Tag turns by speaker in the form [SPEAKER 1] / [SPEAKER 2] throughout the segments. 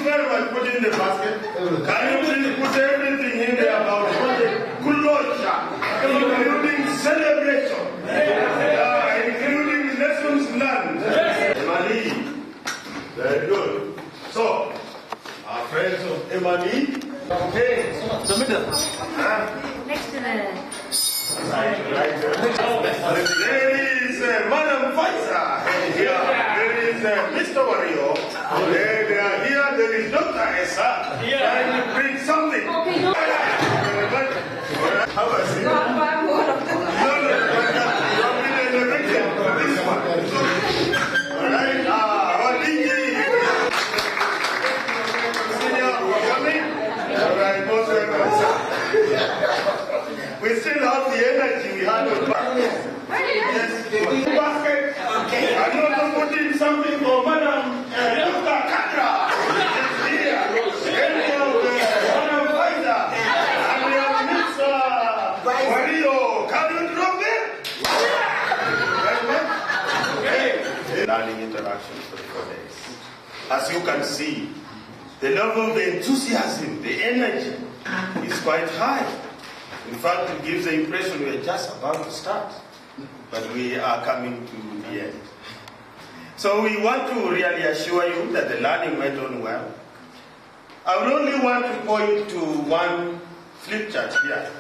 [SPEAKER 1] very much put in the basket. Can you please put everything in there about the project? Kulosha, including celebration, including lessons learned. Emily, very good. So, our friends of Emily, okay.
[SPEAKER 2] Next to the...
[SPEAKER 1] There is Madam Faisa here. There is Mr. Wario. They are here. There is Dr. Esa. Trying to bring something.
[SPEAKER 2] Okay, no.
[SPEAKER 1] How was it? No, you have been elected for this one. All right. Our DG. Senior, coming. All right, most welcome, sir. We still have the energy we had on back. Yes. Basket. Okay. I'm going to put in something for Madam Dr. Kadra. It's here. Madam Faida. And we have Mr. Wario. Can you drop it? Very much. Okay. Learning interaction for the 4 days. As you can see, the level of enthusiasm, the energy is quite high. In fact, it gives the impression we're just about to start, but we are coming to the end. So we want to really assure you that the learning went on well. I would only want to point to one flip chart here,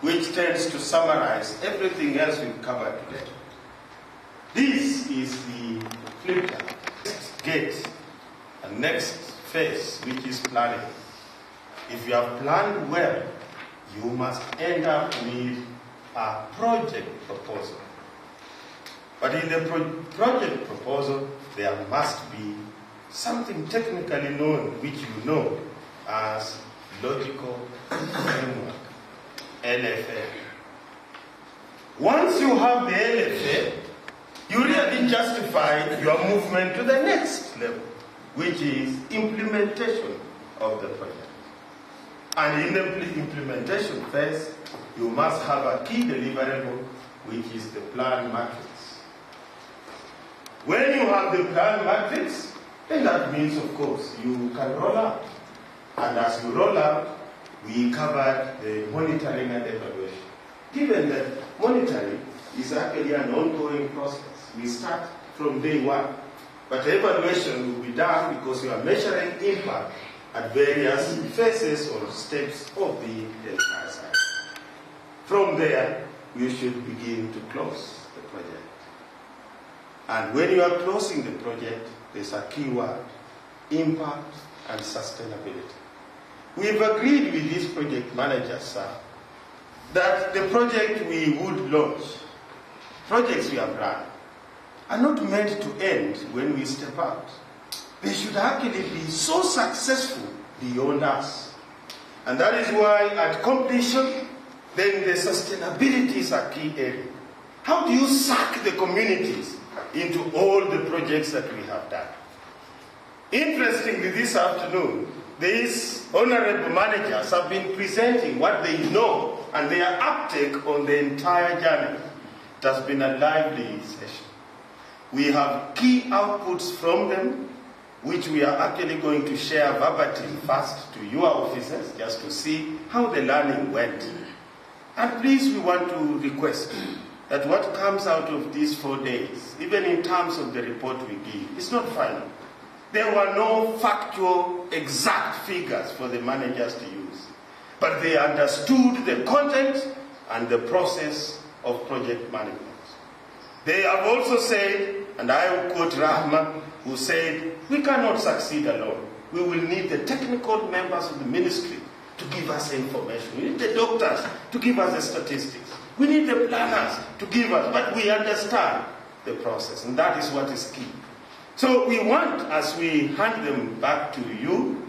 [SPEAKER 1] which tends to summarize everything else we've covered today. This is the flip chart. Next gate and next phase, which is planning. If you have planned well, you must end up with a project proposal. But in the project proposal, there must be something technically known, which you know as logical framework, LFA. Once you have the LFA, you really justify your movement to the next level, which is implementation of the project. And in the implementation phase, you must have a key deliverable, which is the plan matrix. When you have the plan matrix, then that means, of course, you can roll out. And as you roll out, we covered the monitoring and evaluation. Given that monitoring is actually an ongoing process, we start from day one. But evaluation will be done because you are measuring impact at various phases or steps of the entire cycle. From there, you should begin to close the project. And when you are closing the project, there's a key word: impact and sustainability. We've agreed with these project managers, sir, that the project we would launch, projects we have run, are not meant to end when we step out. They should actually be so successful beyond us. And that is why at completion, then the sustainability is a key area. How do you suck the communities into all the projects that we have done? Interestingly, this afternoon, these honorable managers have been presenting what they know and their uptake on the entire journey. It has been a lively session. We have key outputs from them, which we are actually going to share verbatim first to your officers, just to see how the learning went. And please, we want to request that what comes out of these 4 days, even in terms of the report we give, is not final. There were no factual, exact figures for the managers to use, but they understood the content and the process of project management. They have also said, and I will quote Rahma, who said, we cannot succeed alone. We will need the technical members of the ministry to give us information. We need the doctors to give us the statistics. We need the planners to give us, but we understand the process, and that is what is key. So we want, as we hand them back to you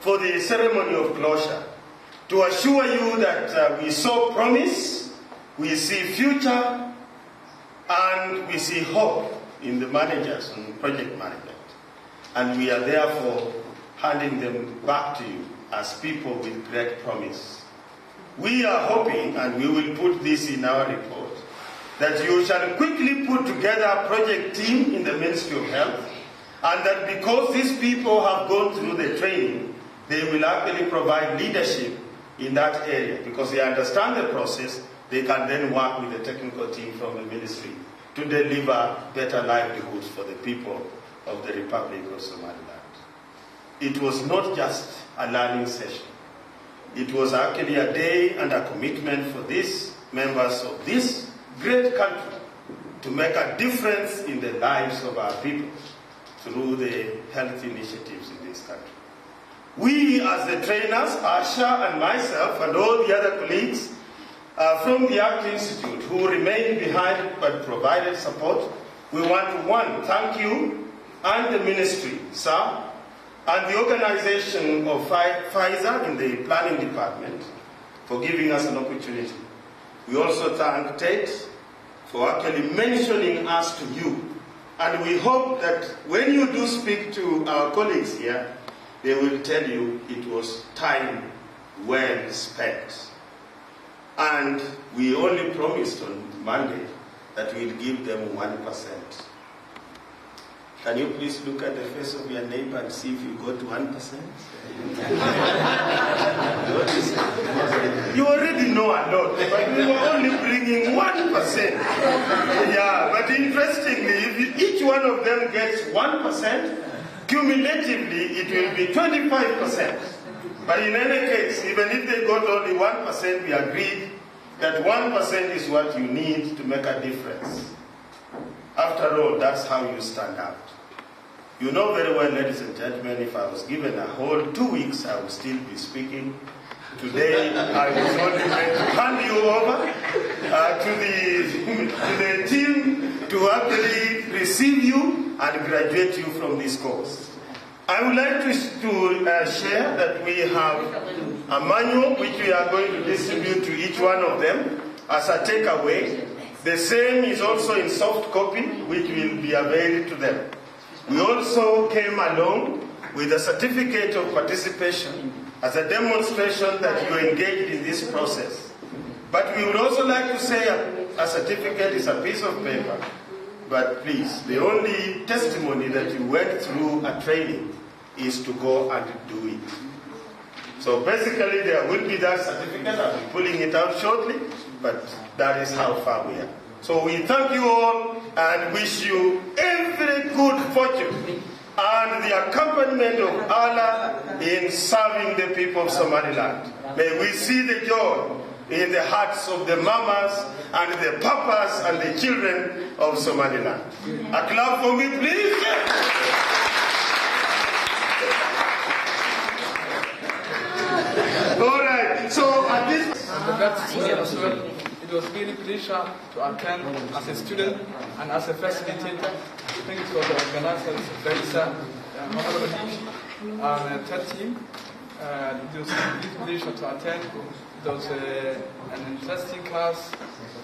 [SPEAKER 1] for the ceremony of closure, to assure you that we saw promise, we see future, and we see hope in the managers and project management. And we are therefore handing them back to you as people with great promise. We are hoping, and we will put this in our report, that you shall quickly put together a project team in the Ministry of Health And that because these people have gone through the training, they will actually provide leadership in that area. Because they understand the process, they can then work with the technical team from the ministry to deliver better livelihoods for the people of the Republic of Somaliland. It was not just a learning session. It was actually a day and a commitment for these members of this great country to make a difference in the lives of our people through the health initiatives in this country. We, as the trainers, Asha and myself and all the other colleagues from the ACT Institute who remained behind but provided support, we want to, thank you and the ministry, sir, and the organization of Pfizer in the planning department for giving us an opportunity. We also thank Tate for actually mentioning us to you. And we hope that when you do speak to our colleagues here, they will tell you it was time well spent. And we only promised on Monday that we'll give them 1%. Can you please look at the face of your neighbor and see if you got 1%? You already know a lot, but we were only bringing 1%. Yeah, but interestingly, if each one of them gets 1%, cumulatively it will be 25%. But in any case, even if they got only 1%, we agreed that 1% is what you need to make a difference. After all, that's how you stand out. You know very well, ladies and gentlemen, if I was given a whole 2 weeks, I would still be speaking. Today, I was only going to hand you over to the team to actually receive you and graduate you from this course. I would like to share that we have a manual which we are going to distribute to each one of them as a takeaway. The same is also in soft copy, which will be available to them. We also came along with a certificate of participation as a demonstration that you engaged in this process. But we would also like to say a certificate is a piece of paper. But please, the only testimony that you went through a training is to go and do it. So basically there will be that certificate. I'll be pulling it out shortly, but that is how far we are. So we thank you all and wish you every good fortune and the accompaniment of Allah in serving the people of Somaliland. May we see the joy in the hearts of the mamas and the papas and the children of Somaliland. A clap for me, please. All right, so at this...
[SPEAKER 2] It was really a pleasure to attend as a student and as a facilitator. I think it was the organizer, Hargaysa, and third team. It was a really pleasure to attend. It was an interesting class.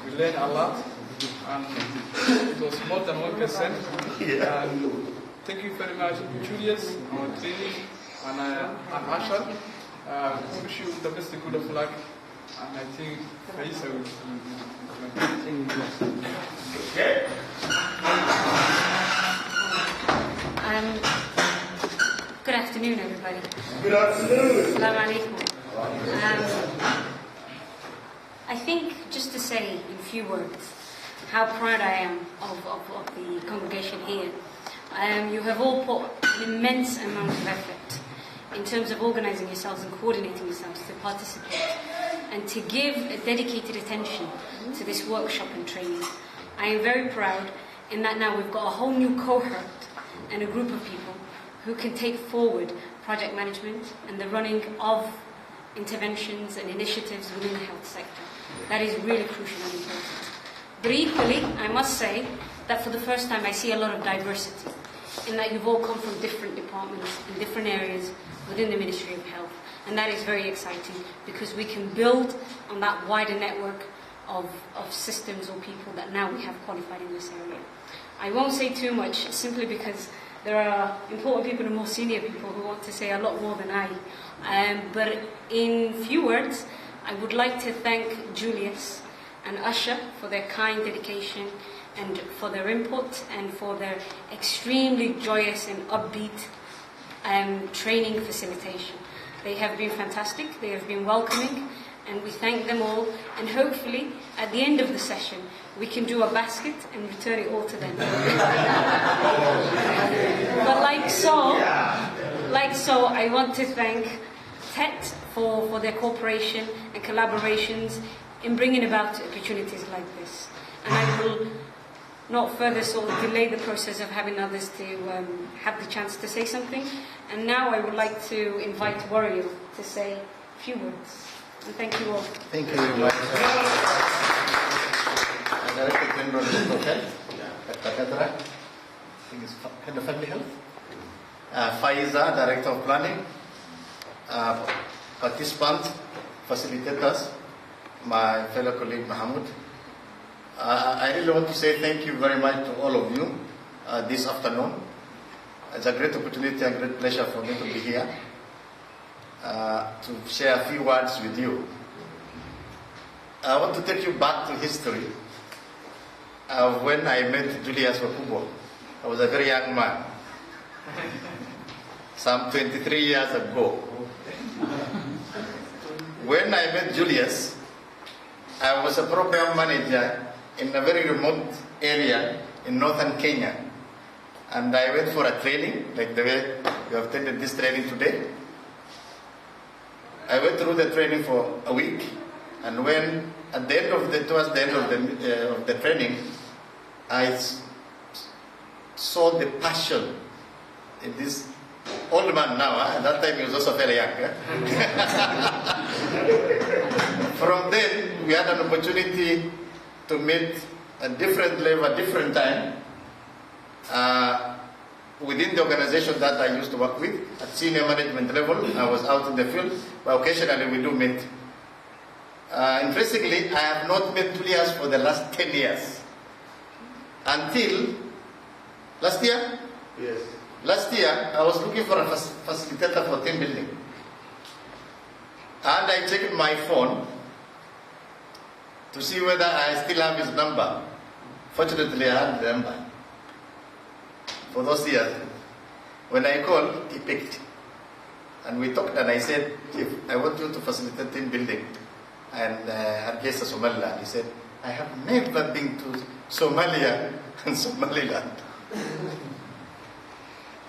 [SPEAKER 2] We learned a lot, and it was more than 1%. And thank you very much, Julius, our trainee, and Asha. Wish you the best good of luck. And I think Raisa will
[SPEAKER 1] Okay.
[SPEAKER 3] Good afternoon, everybody.
[SPEAKER 1] Good afternoon.
[SPEAKER 3] Assalamu alaikum. I think just to say in a few words how proud I am of the congregation here. You have all put an immense amount of effort in terms of organising yourselves and coordinating yourselves to participate and to give a dedicated attention to this workshop and training. I am very proud in that now we've got a whole new cohort and a group of people who can take forward project management and the running of interventions and initiatives within the health sector. That is really crucial and important. But equally, I must say that for the first time I see a lot of diversity in that you've all come from different departments in different areas within the Ministry of Health. And that is very exciting because we can build on that wider network of systems or people that now we have qualified in this area. I won't say too much simply because there are important people and more senior people who want to say a lot more than I. But in few words, I would like to thank Julius and Asha for their kind dedication, and for their input and for their extremely joyous and upbeat training facilitation. They have been fantastic, they have been welcoming, and we thank them all, and hopefully at the end of the session we can do a basket and return it all to them. But like so, I want to thank TET for their cooperation and collaborations in bringing about opportunities like this. And I will not further sort of delay the process of having others to have the chance to say something. And now I would like to invite Wario to say a few words. And thank you all.
[SPEAKER 4] Thank you very much. Director General of Health at Takadra, I think it's Head of Family Health. Faiza, Director of Planning. Participants, facilitators, my fellow colleague Mahmoud. I really want to say thank you very much to all of you this afternoon. It's a great opportunity and great pleasure for me to be here to share a few words with you. I want to take you back to history of when I met Julius Wakubo. I was a very young man, some 23 years ago. When I met Julius, I was a program manager in a very remote area in northern Kenya. And I went for a training, like the way you have attended this training today. I went through the training for a week, and when at the end of towards the end of the training, I saw the passion in this old man now. At that time he was also very young. From then, we had an opportunity to meet at different level, at different time, within the organization that I used to work with, at senior management level. I was out in the field, but occasionally we do meet. Interestingly, I have not met Julius for the last 10 years. Until last year?
[SPEAKER 1] Yes.
[SPEAKER 4] Last year, I was looking for a facilitator for team building. And I checked my phone to see whether I still have his number. Fortunately, I had the number for those years. When I called, he picked. And we talked, and I said, Chief, I want you to facilitate team building. And hargaysa, Somaliland. He said, I have never been to Somalia and Somaliland.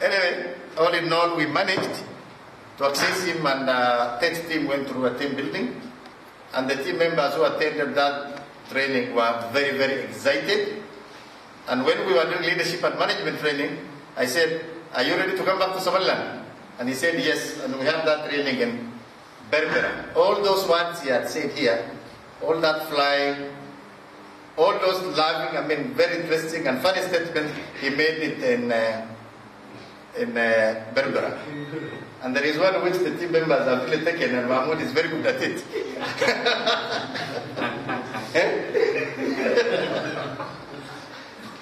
[SPEAKER 4] Anyway, all in all, we managed to access him, and TET team went through a team building. And the team members who attended that training were very, very excited. And when we were doing leadership and management training, I said, are you ready to come back to Somaliland? And he said, yes. And we had that training in Berbera. All those words he had said here, all that flying, all those laughing, very interesting and funny statements, he made it in Berbera. And there is one which the team members have really taken, and Mahmoud is very good at it.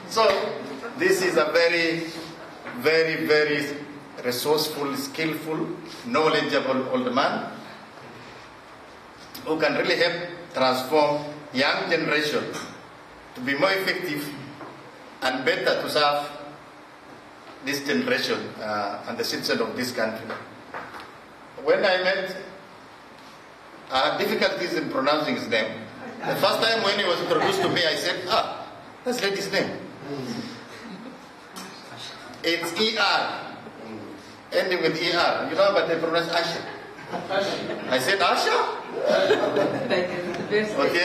[SPEAKER 4] So, this is a very, very, very resourceful, skillful, knowledgeable old man who can really help transform young generation to be more effective and better to serve this generation and the citizens of this country. When I met, I had difficulties in pronouncing his name. The first time when he was introduced to me, I said, that's lady's name. It's E-R, ending with E-R. You know, but they pronounce Asha. I said, Asha? Okay,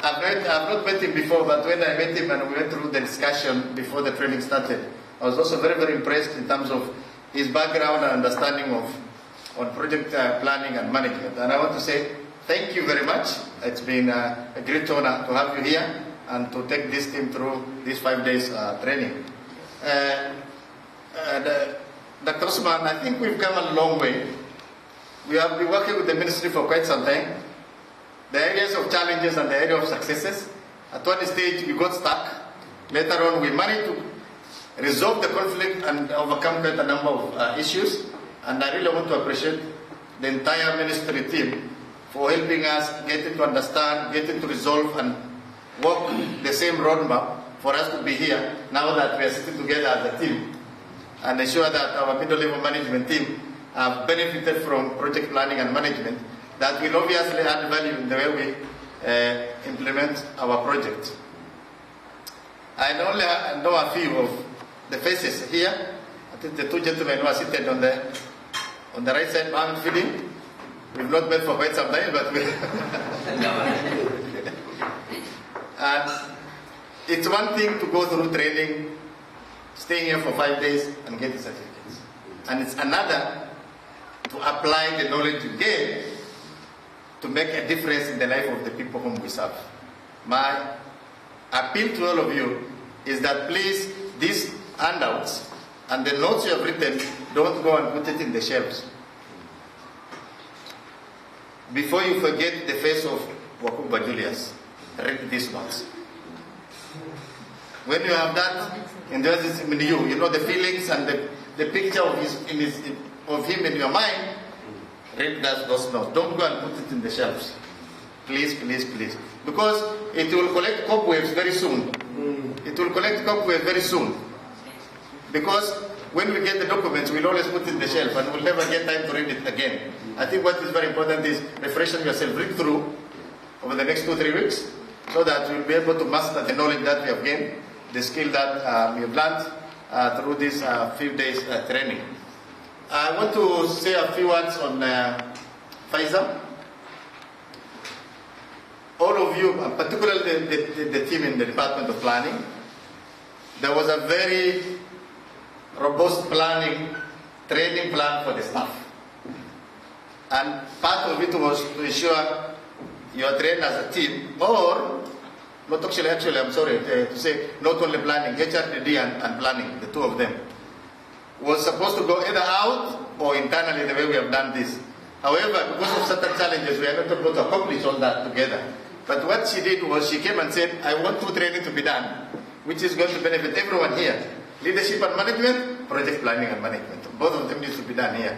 [SPEAKER 4] I've not met him before, but when I met him and we went through the discussion before the training started, I was also very, very impressed in terms of his background and understanding on project planning and management. And I want to say thank you very much. It's been a great honor to have you here and to take this team through these 5 days training. Dr. Osman, I think we've come a long way. We have been working with the ministry for quite some time. The areas of challenges and the area of successes. At one stage we got stuck. Later on we managed to resolve the conflict and overcome quite a number of issues. And I really want to appreciate the entire ministry team for helping us getting to understand, getting to resolve and walk the same roadmap for us to be here now that we are sitting together as a team and ensure that our middle-level management team have benefited from project planning and management that will obviously add value in the way we implement our project. I only know a few of the faces here. I think the two gentlemen who are seated on the right side, I'm feeling. We've not met for quite some time, but we and it's one thing to go through training, staying here for 5 days and get the certificates. And it's another to apply the knowledge you gain to make a difference in the life of the people whom we serve. My appeal to all of you is that please, these handouts and the notes you have written, don't go and put it in the shelves. Before you forget the face of Wakumba Julius, read these notes. When you have that in you, you know the feelings and the picture of him in your mind, read those notes. Don't go and put it in the shelves. Please, please, please. Because it will collect cobwebs very soon. It will collect cobwebs very soon. Because when we get the documents, we'll always put it in the shelf and we'll never get time to read it again. I think what is very important is refreshing yourself, read through over the next 2-3 weeks so that you'll be able to master the knowledge that we have gained, the skill that we have learned through this few days training. I want to say a few words on FISA. All of you, particularly the team in the Department of Planning, there was a very robust training plan for the staff. And part of it was to ensure you are trained as a team, or, not actually, I'm sorry to say, not only planning, HRDD and planning, the two of them, was supposed to go either out or internally the way we have done this. However, because of certain challenges, we are not able to accomplish all that together. But what she did was she came and said, I want 2 training to be done, which is going to benefit everyone here. Leadership and management, project planning and management. Both of them need to be done here.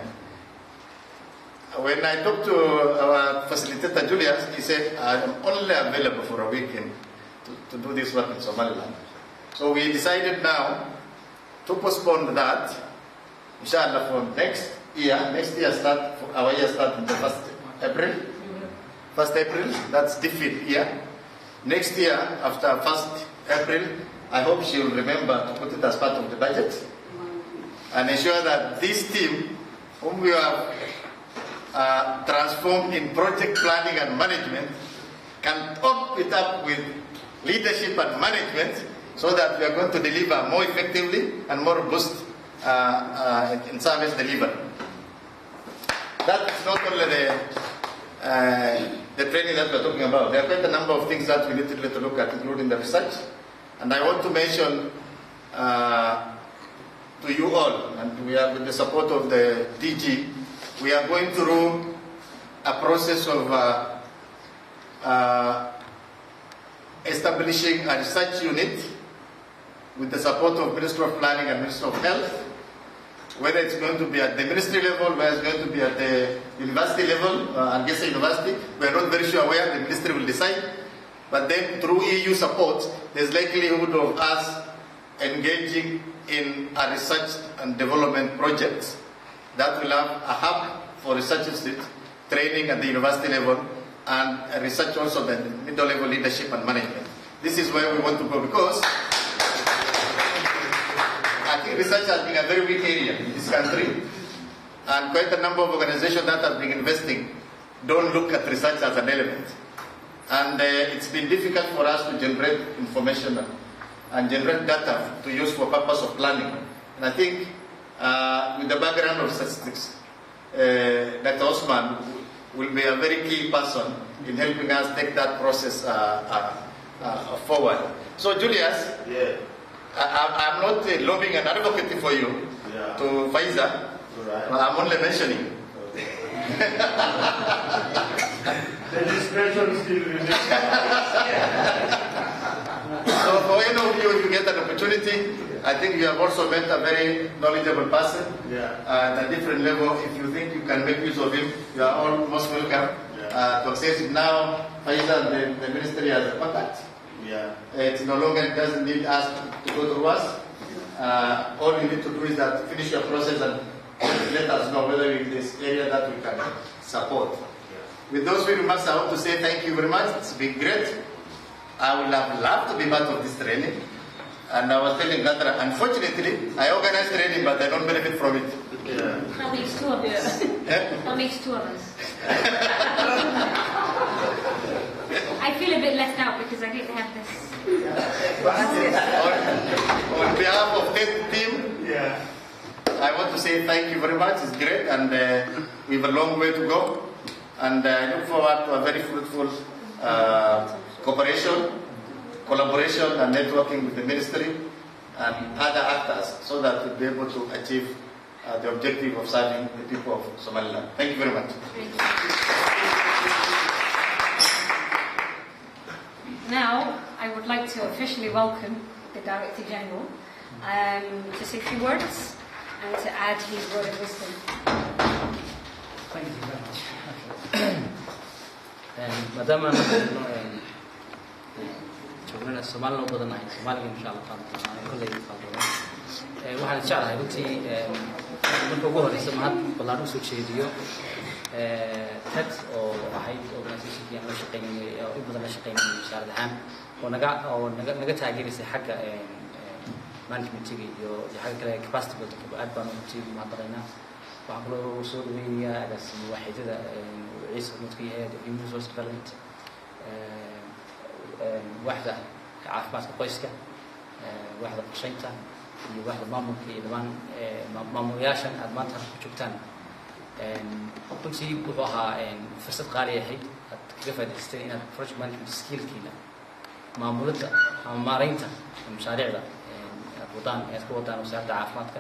[SPEAKER 4] When I talked to our facilitator, Julius, he said, I am only available for a weekend to do this work in Somaliland. So we decided now to postpone that, inshallah, for next year. Next year our year starts on the 1st April. 1st April, that's defeat year. Next year, after 1st April, I hope she will remember to put it as part of the budget and ensure that this team, whom we have transformed in project planning and management, can top it up with leadership and management so that we are going to deliver more effectively and more robust in service delivery. That is not only the training that we are talking about. There are quite a number of things that we need to look at, including the research. And I want to mention to you all, and we are with the support of the DG, we are going through a process of establishing a research unit with the support of Ministry of Planning and Ministry of Health, whether it's going to be at the ministry level, whether it's going to be at the university level, Hargaysa University. We are not very sure where the ministry will decide. But then through EU support, there's likelihood of us engaging in a research and development projects that will have a hub for research training at the university level and research also at the middle level leadership and management. This is where we want to go because I think research has been a very weak area in this country, and quite a number of organizations that have been investing don't look at research as an element. And it's been difficult for us to generate information and generate data to use for purpose of planning. And I think with the background of statistics, Dr. Osman will be a very key person in helping us take that process forward. So Julius,
[SPEAKER 1] Yeah.
[SPEAKER 4] I'm not lobbying and advocating for you to FISA.
[SPEAKER 1] Right.
[SPEAKER 4] I'm only mentioning.
[SPEAKER 1] The discretion still remains.
[SPEAKER 4] So for any of you, if you get an opportunity, I think you have also met a very knowledgeable person at a different level. If you think you can make use of him, you are all most welcome to access it. Now, FISA, the ministry has a contact. Yeah. It no longer doesn't need us to go through us. All you need to do is that finish your process and let us know whether in this area that we can support. With those few remarks, I want to say thank you very much. It's been great. I would have loved to be part of this training. And I was telling Gatra, unfortunately, I organize training, but I don't benefit from it.
[SPEAKER 3] Yeah. That makes two of us. That makes two of us. I feel a bit left out because I didn't have this.
[SPEAKER 4] On behalf of the team, I want to say thank you very much. It's great, and we have a long way to go. And I look forward to a very fruitful cooperation, collaboration, and networking with the ministry and other actors, so that we'll be able to achieve the objective of serving the people of Somaliland. Thank you very much.
[SPEAKER 3] Now, I would like to officially welcome the Director General to say a few words and to add his word of wisdom.
[SPEAKER 5] Thank you very much. Madam, joogana Soomaaliland oo badan ay Soomaaliga insha Allah taala kulay fadlan waxaan jeclahay runtii marka ugu horeysa mahad ballaaran soo jeediyo tad oo ahayd organization aan la shaqeynay oo in badan la shaqeynay wasaaradahan oo naga taageerisay xagga managementiga iyo xagga kale capacity building aad baan u runtii mahadnaqaynaa waxaan kaloo soo dhaweynayaa agaasime waaxeedada ciise markii ahayd human resource development واحدة caafimaadka qoyska waaxda qorsheynta iyo waaxda maamulka iyo dhamaan maamulayaashan aad maanta ku joogtaan runtii wuxuu ahaa fursad qaali ahayd aad kaga faa'iidaysteen inaad project management skillkiina maamulada ama maaraynta mashaariicda aad ku wadaan wasaaradda caafimaadka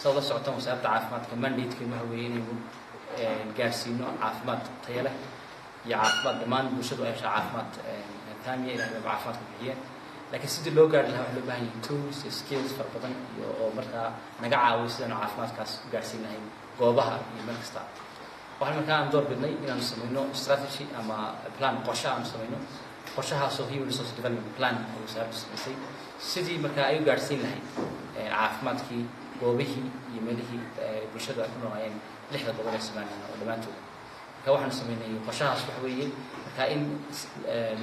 [SPEAKER 5] soo la socotaan wasaaradda caafimaadka mandate-ka waxa weeye inaynu gaarsiino caafimaad tayo leh iyo caafimaad dhammaan bulshadu ay hesho caafimaad ثانية إلى عافمات كبيرة لكن سيد اللوجر اللي هو حلو بهاي tools skills فربطن ومرة نجعة ويصير عافمات كاس قارسين هاي جوابها يمركز تا وحنا كان دور بدني إن نسمينه strategy أما plan قشة نسمينه قشة so he resource development plan أو service نسي سيدي مرة أيو قارسين هاي عافمات كي جوابه يمله برشة أكونه يعني لحظة طويلة سمعنا ولا ما تقول كواحد نسمينه قشة صحوية كائن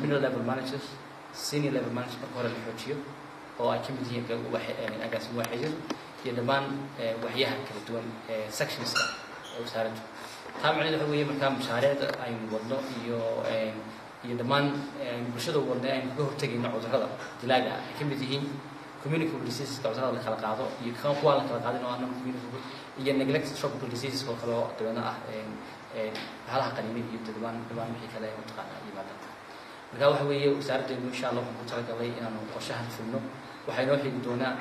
[SPEAKER 5] middle level managers senior level managers marka hore la xoojiyo oo ay ka mid yihiin agaasime waaxeedada iyo dhammaan waxyaha kala duwan sectionska oo wasaaraddu taa macnaheedu waxa weeye markaa mashaariicda aynu wadno iyo dhammaan bulshada wadna aynu kaga hortegayno cudurrada dilaaga ay ka mid yihiin communicable diseaseska cudurrada la kala qaado iyo kuwa la kala qaadin oo aanan communicable iyo neglected tropical diseases oo kale oo dabana ah halaha qaniinid iyo dhammaan wixii kale oo taqaana yimaada marka waxa weeye wasaaraddeenu insha Allah waxaan ku talagalay inaanu qorshahan fulno waxay noo xigi doonaa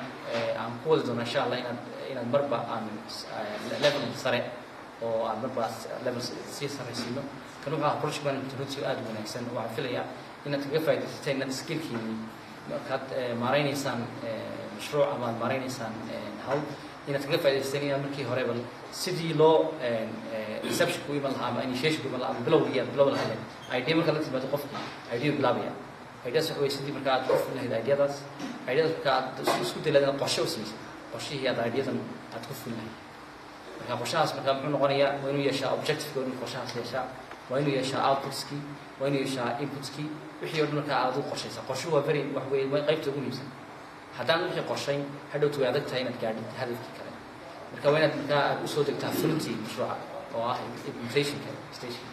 [SPEAKER 5] aan ku wada doonaa insha Allah inaad marba aan level sare oo aan marba level si sareysiino kan waxa project management aad u wanaagsan waxaan filayaa inaad kaga faa'iidaysateen inaad skillkiini markaad maaraynaysaan mashruuc ama maaraynaysaan hawl inaad kaga faa'iidaysateen inaad markii horeba sidii loo reception ku iman lahaa ama initiation ku iman lahaa bilow lahaa idea marka la timaado qofka idea bilaabaya ideas waxa weeye sidii marka aad qof lahayd ideadaas marka aad isku daylaad qorshe u samaysid qorshihii aad ideadan aad ku fulinayd marka qorshahaas marka muxuu noqonayaa waa inuu yeeshaa objective oo qorshahaas yeeshaa waa inuu yeeshaa outputskii waa inuu yeeshaa inputskii wixii oo dhan marka aad u qorshaysaa qorshuhu waa very wax weeye waa qaybta ugu muhiimsan haddaan wixii qorshayn hadhowtu way adag tahay inaad gaadhid hadafkii kale marka waa inaad markaa aad usoo degtaa fulintii mashruuca oo ah implementationka station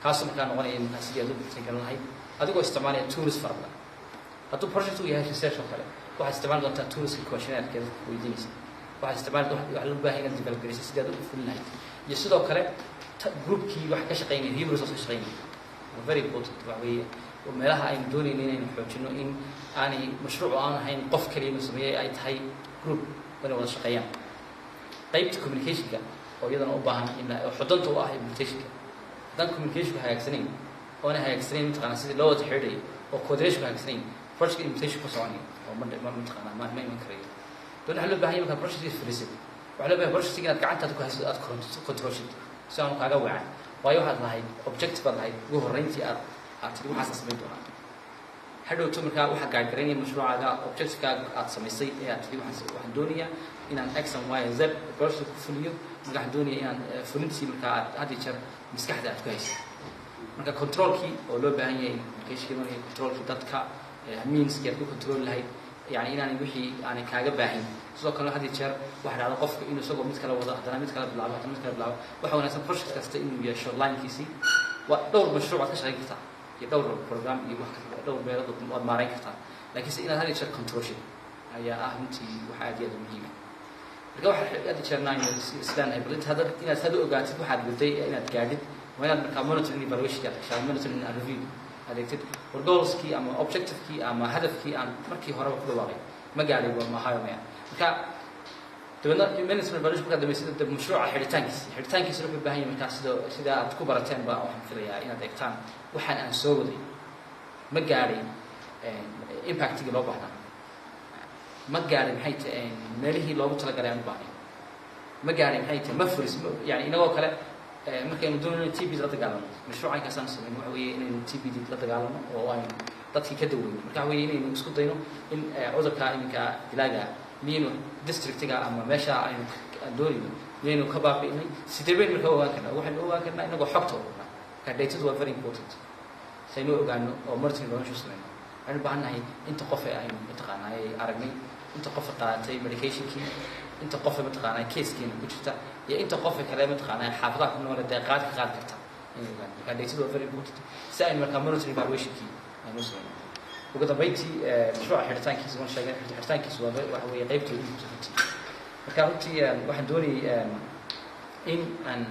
[SPEAKER 5] kaas markaa noqonaya markaa sidii aad u taageeran lahayd adigoo isticmaalaya tools fara badan hadduu project uu yahay research oo kale waxaad isticmaali doontaa toolska questionnaire-keeda weydiinaysa waxaad isticmaali waxaa loo baahan inaad develop garaysa sidii aad u fulin lahayd iyo sidoo kale groupkii wax ka shaqeynaya human resource ka shaqeynaya very important waxa weeye meelaha aynu doonayno inaynu xoojino in aanay mashruuc aan ahayn qof kaliya inuu sameeyay ay tahay group inay wada shaqeeyaan qaybta communicationka oo iyadana u baahan in xudunta u ah implementationka haddaan communicationku hagaagsanayn oona hagaagsanayn mataqaanaa sidii loo wada xidhiidhayo oo coordination hagaagsanayn project implementation ku soconaya oo mataqaanaa ma iman karayo dan waxaa loo baahan yahay markaa project felisid waxaa loo baahan project inaad gacantaada ku haysid aad controlshid si aanu kaaga wacan waayo waxaad lahayd objective baad lahayd ugu horreyntii aad tiri waxaasa samayn doonaa hadhowto markaa waxa gaar gareynaya mashruucaaga objectivekaaga aad samaysay ee aad tidhi waxaan doonayaa inaan x and y z barashada ku fuliyo marka waxaan doonaya inaan fulintii markaa aad had iyo jeer maskaxda aad ku haysa marka controlkii oo loo baahan yahay educationkii markii controlkii dadka meanskii aad ku control lahayd yani inaanay wixii aanay kaaga baahin sidoo kale had iyo jeer waxa dhacda qofka inuu isagoo mid kala wado haddana mid kala bilaabo haddana mid kala bilaabo waxa wanaagsan project kasta inuu yeesho linekiisii waa dhowr mashruuc aad ka shaqayn kartaa iyo dhowr program iyo wax kale dhowr meelood waad maarayn kartaa laakiinse inaad had iyo jeer controlshid ayaa ah runtii wax aad iyo aad u muhiima marka waxa aad iyo jeer nine islaanahay bal inta inaad had ogaatid waxaad waday inaad gaadhid waa inaad markaa monitoring evaluation aad gashaa monitoring and review adeegtid war goalskii ama objectivekii ama hadafkii aan markii horeba ku dhawaaqay ma gaadhay waa mahayo maya marka dabadna management evaluation markaa damaysida mashruuca xidhitaankiisa wuxuu u baahan yahay markaa sida aad ku barateen baa waxaan filayaa inaad eegtaan waxaan aan soo waday ma gaadhay impactigii loo baahnaa ma gaadhay maxay tahay meelihii loogu talagalay aan u baahnay ma gaadhay maxay tahay ma furis yani inagoo kale markaynu doonayno TB la dagaalano mashruucankaasaan samayno waxa weeye inaynu TBD la dagaalano oo aynu dadkii ka daweyno marka waxa weeye inaynu isku dayno in cudurka iminka dilaaga miyaynu districtiga ama meesha aynu doonayno miyaynu ka baabi'inay sidee baynu marka ogaan karnaa waxaynu ogaan karnaa inagoo xogta ogaanaa marka datadu waa very important saynu ogaano oo monitoring evaluation samayno waxaynu u baahan nahay inta qof ee aynu mataqaanaa ay aragnay inta qof qaadatay medicationkii inta qof mataqaanaa casekeena ku jirta iyo inta qof kale mataqaanaa xaafadaha ku nool ee qaad ka qaad karta marka datadu waa very important si aynu marka monitoring evaluationkii aynu samayno ugu dambeyntii mashruuca xidhitaankiisa waan sheegay xidhitaankiisa waxa weeye qaybtooda runtii marka runtii waxaan doonayay in aan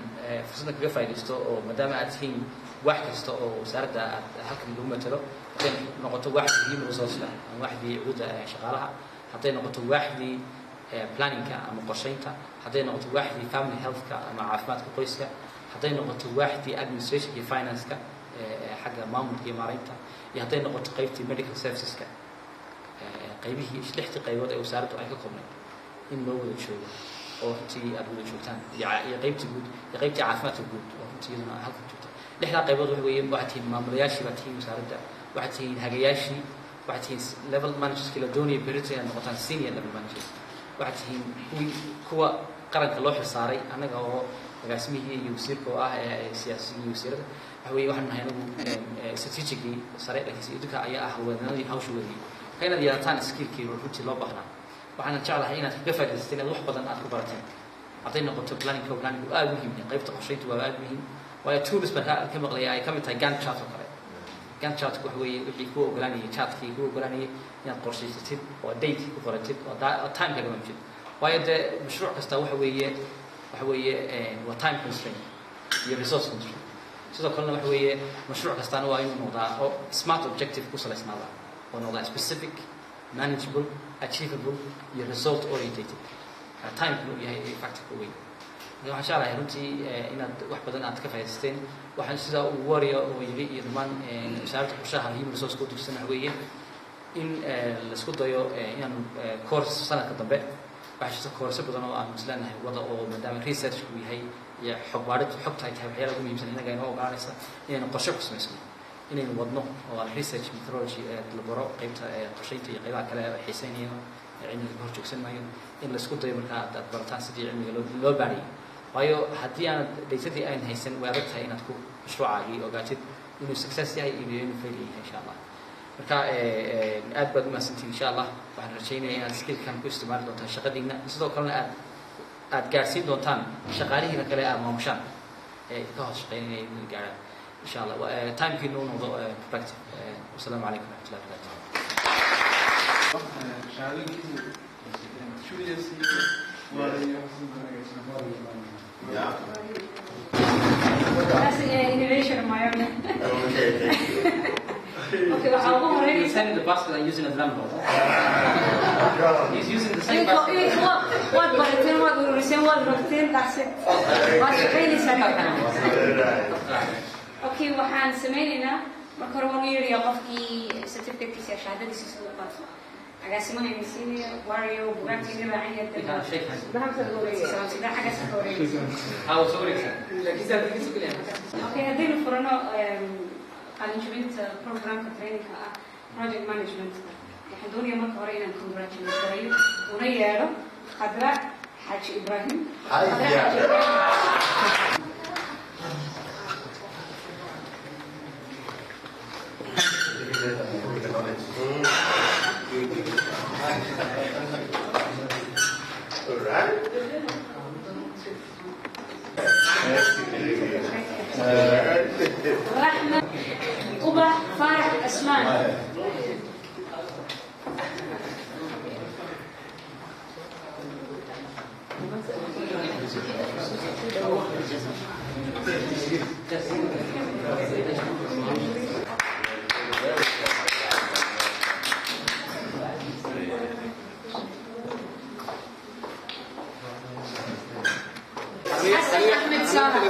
[SPEAKER 5] fursadda kaga faa'iidaysto oo maadaama aad tihiin wax kasta oo wasaaradda aad halkan lagu matalo hadday noqoto waaxdii human resourceka ama waaxdii cuudda shaqaalaha hadday noqoto waaxdii planningka ama qorsheynta hadday noqoto waaxdii family healthka ama caafimaadka qoyska hadday noqoto waaxdii administration iyo financeka xagga maamulka iyo maaraynta iyo hadday noqoto qaybtii medical serviceska qaybihii lixdii qaybood ee wasaaraddu ay ka koobnayd in loo wada joogo oo runtii aad wada joogtaan iyo qaybtii guud iyo qaybtii caafimaadka guud oo runtii iyaduna halkan joogta lixdaa qaybood waxa weeye waxaad tihiin maamulayaashii baad tihiin wasaaradda waxaad tihiin hagayaashii waxaad tihiin level managerskii la doonaya berito inaad noqotaan senior level managers waxaad tihiin kuwa qaranka loo xilsaaray annaga oo agaasimihii iyo wasiirka oo ah siyaasiyiin iyo wasiirada waxa weeye waxaan nahay anagu strategically sare laakiinse idinka ayaa ah haweenadii hawsha wadayay marka inaad yeelataan skillkii runtii loo baahnaa waxaan jeclahay inaad kaga faa'iidaysateen inaad wax badan aad ku barateen hadday noqoto planning programming oo aad muhiim ah qaybta qorsheynta waa aad muhiim waayo tools baan ka maqlaya ay ka mid tahay Gantt chart oo kale Gantt chart waxa weeye wixii ku ogolaanayay chartkii ku ogolaanayay inaad qorsheysatid oo date ku qoratid oo time kaga mamjid waayo de mashruuc kasta waxa weeye waa time constraint iyo resource constraint sidoo kalena waxa weeye mashruuc kastana waa inuu noqdaa oo smart objective ku salaysnaada oo noqdaa specific manageable achievable iyo result orientated time inuu yahay factor weyn waxaan jeclahay runtii inaad wax badan aad ka faa'iidaysteen waxaan sidaa uu wariyo oo yiri iyo dhammaan wasaaradda qorshaha human resource ku dugsan waxa weeye in la isku dayo inaan course sanadka dambe waxaa jirta course badan oo aan isleenahay wada oo maadaama research uu yahay iyo xog baadhid xogta ay tahay waxyaalaha ugu muhiimsan inaga inoo ogaanaysa inaynu qorshe ku samaysano inaynu wadno oo aan research methodology la baro qaybta qorsheynta iyo qaybaha kale ee xiiseynayno cilmiga hor joogsan maayo in la isku dayo markaa aad barataan sidii cilmiga loo baariyay waayo haddii aanad daytadii aan haysan way adag tahay inaad ku mashruucaagii ogaatid inuu success yahay iyo inuu fail yahay insha allah marka aad baad u mahadsantihiin insha allah waxaan rajaynayaa inaad skillkan ku isticmaali doontaan shaqadiina sidoo kalena aad gaarsiin doontaan shaqaalihiina kale aad maamushaan ee ka hoos shaqaynaya inay gaaraan insha allah timekiina uu noqdo productive wasalaamu calaykum waraxmatullahi wabarakaatu
[SPEAKER 2] shahaadooyinkii shuliyasi
[SPEAKER 1] Yeah.
[SPEAKER 3] That's innovation of my own. Okay, well, I'll go already.
[SPEAKER 5] He's sending the basket and using a drum roll. He's using the same basket.
[SPEAKER 3] What barateen what we receive what barateen that's it. What's really sad. Okay, waxaan sameeynaa marka hore waan yiri qofkii certificate-kiisa shahaadadiisa soo qaato agaasimaha insiiniya wariyo bugaagtiina baa ayay dadka sida xaga soo okay hadii furano qalin jabinta programka training-ka ah project management waxaan doonayaa marka hore inaan congratulate gareeyo una yeedho khadra xaaji ibraahim رحمة أبا فارح أسمان حسن أحمد سامح